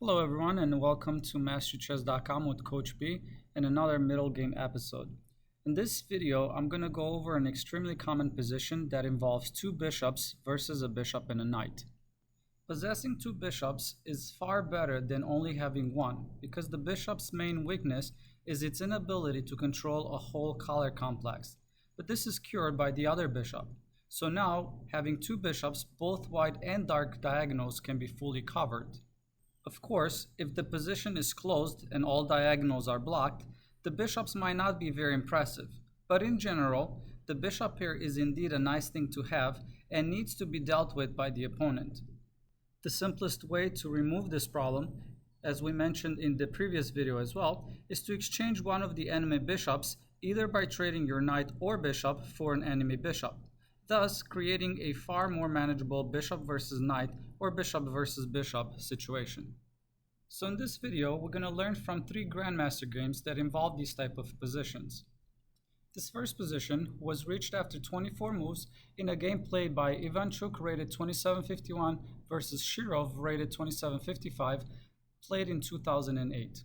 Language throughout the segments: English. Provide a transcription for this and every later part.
Hello everyone and welcome to masteryourchess.com with Coach B and another middle game episode. In this video, I'm going to go over an extremely common position that involves two bishops versus a bishop and a knight. Possessing two bishops is far better than only having one because the bishop's main weakness is its inability to control a whole color complex, but this is cured by the other bishop. So now, having two bishops, both white and dark diagonals can be fully covered. Of course, if the position is closed and all diagonals are blocked, the bishops might not be very impressive. But in general, the bishop pair is indeed a nice thing to have and needs to be dealt with by the opponent. The simplest way to remove this problem, as we mentioned in the previous video as well, is to exchange one of the enemy bishops either by trading your knight or bishop for an enemy bishop, thus creating a far more manageable bishop versus knight or bishop versus bishop situation. So in this video, we're going to learn from 3 Grandmaster games that involve these type of positions. This first position was reached after 24 moves in a game played by Ivanchuk rated 2751 versus Shirov rated 2755, played in 2008.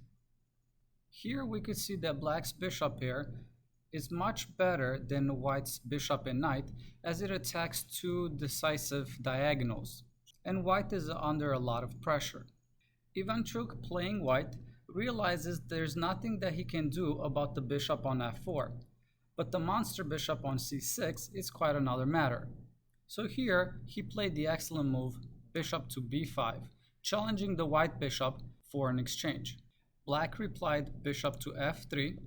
Here we could see that black's bishop pair is much better than white's bishop and knight as it attacks two decisive diagonals, and white is under a lot of pressure. Ivanchuk, playing white, realizes there's nothing that he can do about the bishop on f4, but the monster bishop on c6 is quite another matter. So here he played the excellent move bishop to b5, challenging the white bishop for an exchange. Black replied bishop to f3.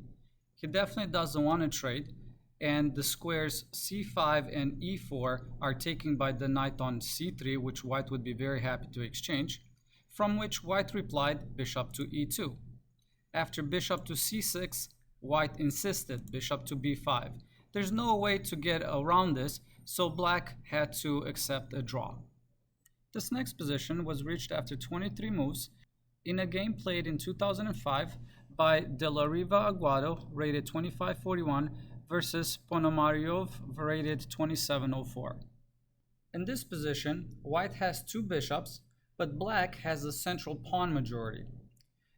He definitely doesn't want to trade, and the squares c5 and e4 are taken by the knight on c3, which white would be very happy to exchange, from which white replied bishop to e2. After bishop to c6, white insisted bishop to b5. There's no way to get around this, so black had to accept a draw. This next position was reached after 23 moves in a game played in 2005 by De La Riva Aguado, rated 2541, versus Ponomaryov, rated 2704. In this position, white has two bishops, but black has a central pawn majority.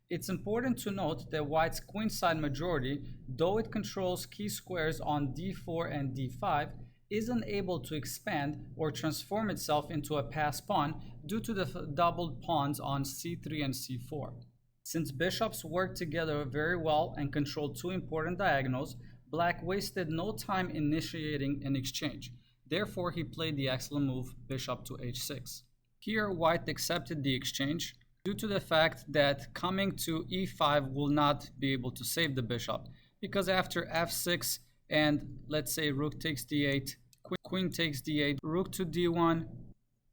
It's important to note that white's queenside majority, though it controls key squares on d4 and d5, isn't able to expand or transform itself into a pass pawn due to the doubled pawns on c3 and c4. Since bishops work together very well and control two important diagonals, black wasted no time initiating an exchange. Therefore, he played the excellent move bishop to h6. Here, white accepted the exchange due to the fact that coming to e5 will not be able to save the bishop, because after f6 and let's say rook takes d8, queen takes d8, rook to d1,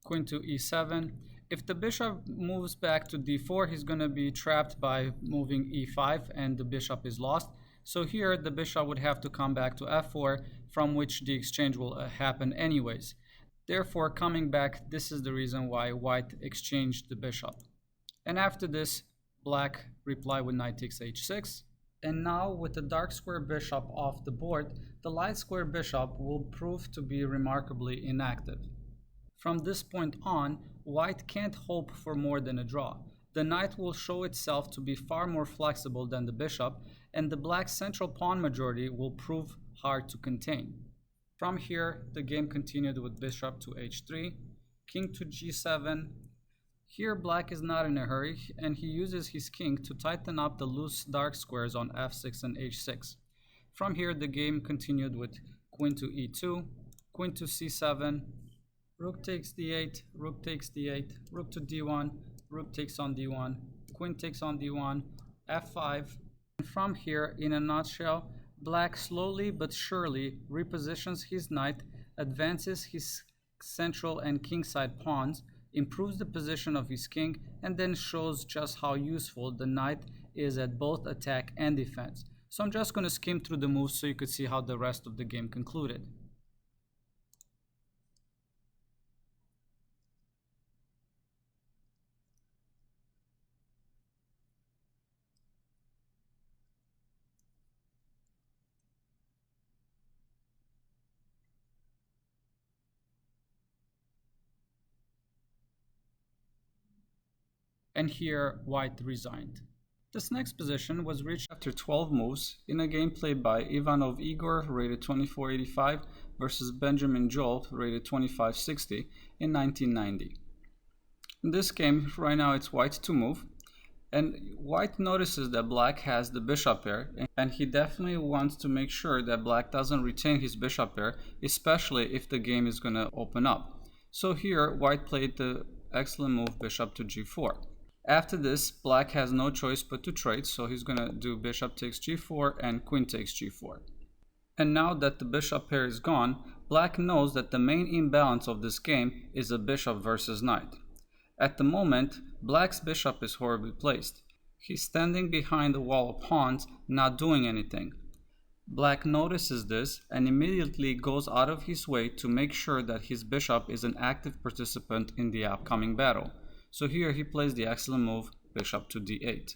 queen to e7, if the bishop moves back to d4, he's going to be trapped by moving e5 and the bishop is lost. So here the bishop would have to come back to f4, from which the exchange will happen anyways. Therefore, coming back, this is the reason why white exchanged the bishop. And after this, black replied with knight takes h6. And now, with the dark square bishop off the board, the light square bishop will prove to be remarkably inactive. From this point on, white can't hope for more than a draw. The knight will show itself to be far more flexible than the bishop, and the black central pawn majority will prove hard to contain. From here, the game continued with bishop to h3, king to g7. Here, black is not in a hurry, and he uses his king to tighten up the loose dark squares on f6 and h6. From here, the game continued with queen to e2, queen to c7, rook takes d8, rook takes d8, rook to d1, rook takes on d1, queen takes on d1, f5. And from here, in a nutshell, black slowly but surely repositions his knight, advances his central and kingside pawns, improves the position of his king, and then shows just how useful the knight is at both attack and defense. So I'm just going to skim through the moves so you could see how the rest of the game concluded. and here white resigned. This next position was reached after 12 moves in a game played by Ivanov Igor, rated 2485, versus Benjamin Jolt, rated 2560, in 1990. In this game, right now it's white to move, and white notices that black has the bishop pair, and he definitely wants to make sure that black doesn't retain his bishop pair, especially if the game is going to open up. So here, white played the excellent move bishop to g4. After this, black has no choice but to trade, so he's going to do bishop takes g4 and queen takes g4. And now that the bishop pair is gone, black knows that the main imbalance of this game is a bishop versus knight. At the moment, black's bishop is horribly placed. He's standing behind the wall of pawns, not doing anything. Black notices this and immediately goes out of his way to make sure that his bishop is an active participant in the upcoming battle. So here he plays the excellent move, bishop to d8.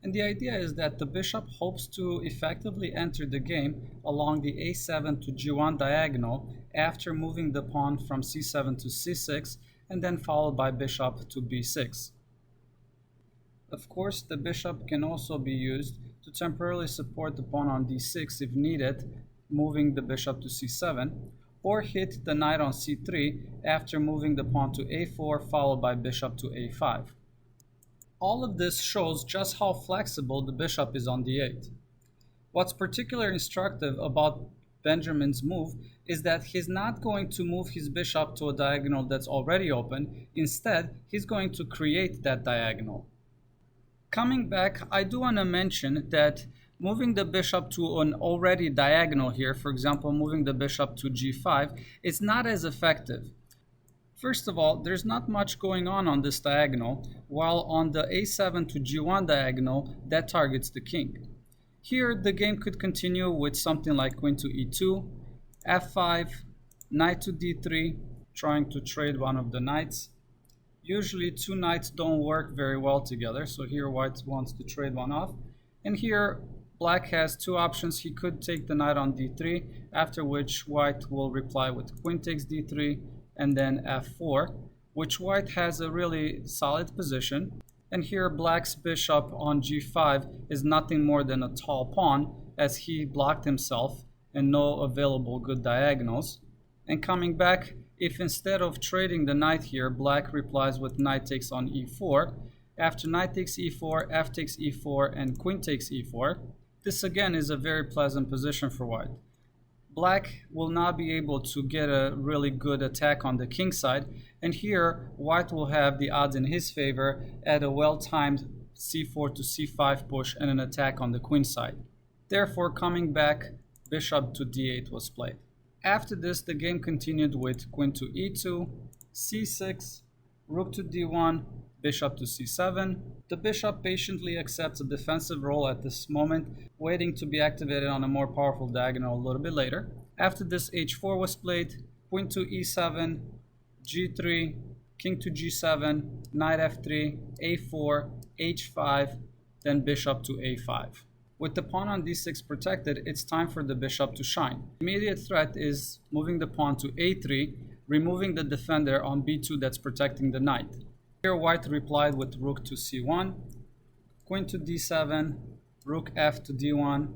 And the idea is that the bishop hopes to effectively enter the game along the a7 to g1 diagonal after moving the pawn from c7 to c6 and then followed by bishop to b6. Of course, the bishop can also be used to temporarily support the pawn on d6 if needed, moving the bishop to c7, or hit the knight on c3 after moving the pawn to a4 followed by bishop to a5. All of this shows just how flexible the bishop is on d8. What's particularly instructive about Benjamin's move is that he's not going to move his bishop to a diagonal that's already open. Instead, he's going to create that diagonal. Coming back, I do want to mention that moving the bishop to an already diagonal here, for example, moving the bishop to g5, is not as effective. First of all, there's not much going on this diagonal, while on the a7 to g1 diagonal, that targets the king. Here, the game could continue with something like queen to e2, f5, knight to d3, trying to trade one of the knights. Usually, two knights don't work very well together, so here white wants to trade one off. And here, black has two options. He could take the knight on d3, after which white will reply with queen takes d3, and then f4, which white has a really solid position. And here black's bishop on g5 is nothing more than a tall pawn, as he blocked himself and no available good diagonals. And coming back, if instead of trading the knight here, black replies with knight takes on e4, after knight takes e4, f takes e4, and queen takes e4, this again is a very pleasant position for white. Black will not be able to get a really good attack on the king side, and here white will have the odds in his favor at a well-timed c4 to c5 push and an attack on the queen side. Therefore, coming back, bishop to d8 was played. After this, the game continued with queen to e2, c6, rook to d1, bishop to c7. The bishop patiently accepts a defensive role at this moment, waiting to be activated on a more powerful diagonal a little bit later. After this, h4 was played, queen to e7, g3, king to g7, knight f3, a4, h5, then bishop to a5. With the pawn on d6 protected, it's time for the bishop to shine. The immediate threat is moving the pawn to a3, removing the defender on b2 that's protecting the knight. Here white replied with rook to c1, queen to d7, rook f to d1,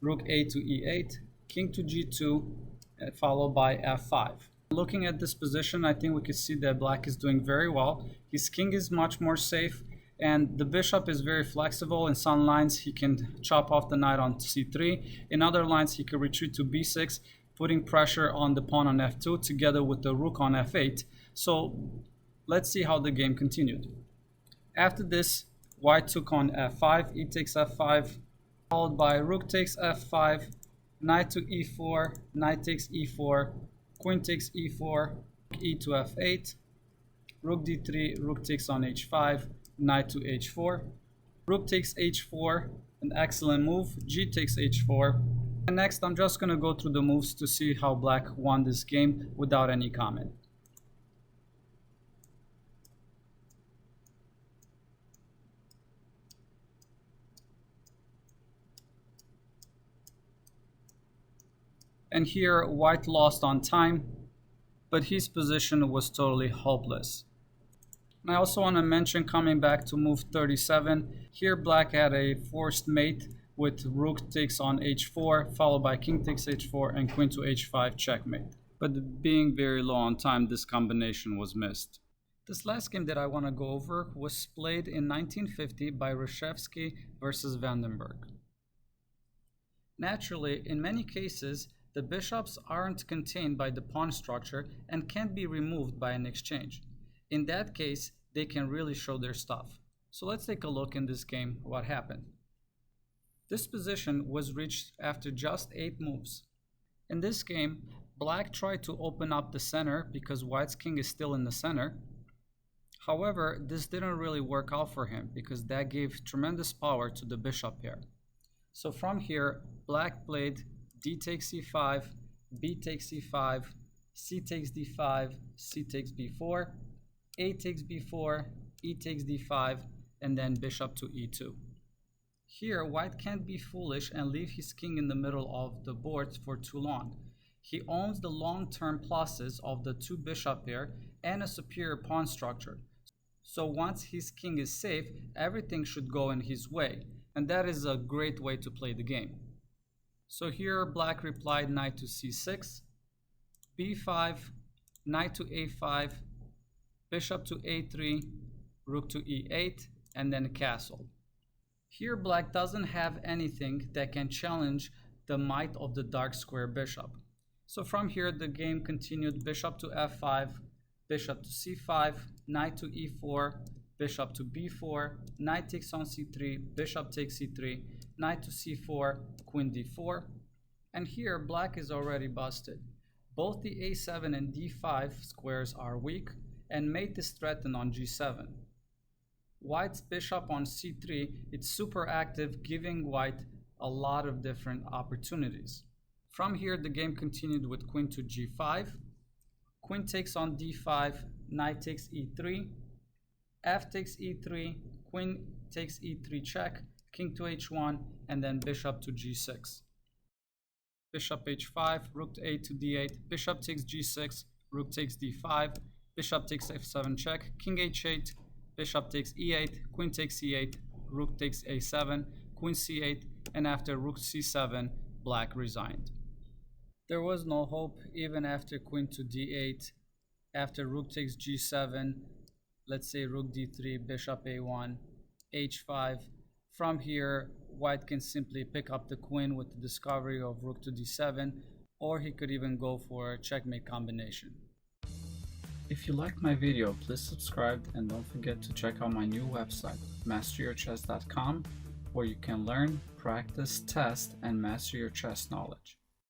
rook a to e8, king to g2, followed by f5. Looking at this position, I think we can see that black is doing very well. His king is much more safe, and the bishop is very flexible. In some lines, he can chop off the knight on c3. In other lines, he can retreat to b6, putting pressure on the pawn on f2 together with the rook on f8. So let's see how the game continued. After this, white took on f5, e takes f5, followed by rook takes f5, knight to e4, knight takes e4, queen takes e4, e to f8, rook d3, rook takes on h5, knight to h4, rook takes h4, an excellent move, g takes h4. And next, I'm just going to go through the moves to see how black won this game without any comment. And here white lost on time, but his position was totally hopeless. And I also want to mention, coming back to move 37, here black had a forced mate with rook takes on h4, followed by king takes h4 and queen to h5 checkmate. But being very low on time, this combination was missed. This last game that I want to go over was played in 1950 by Reshevsky versus Vandenberg. Naturally, in many cases, the bishops aren't contained by the pawn structure and can't be removed by an exchange. In that case, they can really show their stuff. So let's take a look in this game what happened. This position was reached after just 8 moves. In this game, black tried to open up the center because white's king is still in the center. However, this didn't really work out for him because that gave tremendous power to the bishop pair. So from here, black played d takes e5, b takes e5, c takes d5, c takes b4, a takes b4, e takes d5, and then bishop to e2. Here, white can't be foolish and leave his king in the middle of the board for too long. He owns the long-term pluses of the two bishop pair and a superior pawn structure. So once his king is safe, everything should go in his way, and that is a great way to play the game. So here black replied knight to c6, b5, knight to a5, bishop to a3, rook to e8, and then castle. Here black doesn't have anything that can challenge the might of the dark square bishop. So from here the game continued bishop to f5, bishop to c5, knight to e4, bishop to b4, knight takes on c3, bishop takes c3, knight to c4, queen d4. And here black is already busted. Both the a7 and d5 squares are weak, and mate is threatened on g7. White's bishop on c3 is super active, giving white a lot of different opportunities. From here the game continued with queen to g5, queen takes on d5, knight takes e3, f takes e3, queen takes e3 check, king to h1, and then bishop to g6. Bishop h5, rook to a to d8, bishop takes g6, rook takes d5, bishop takes f7 check, king h8, bishop takes e8, queen takes e8, rook takes a7, queen c8, and after rook c7, black resigned. There was no hope even after queen to d8, after rook takes g7, let's say rook d3, bishop a1, h5. From here, white can simply pick up the queen with the discovery of rook to d7, or he could even go for a checkmate combination. If you liked my video, please subscribe and don't forget to check out my new website, masteryourchess.com, where you can learn, practice, test, and master your chess knowledge.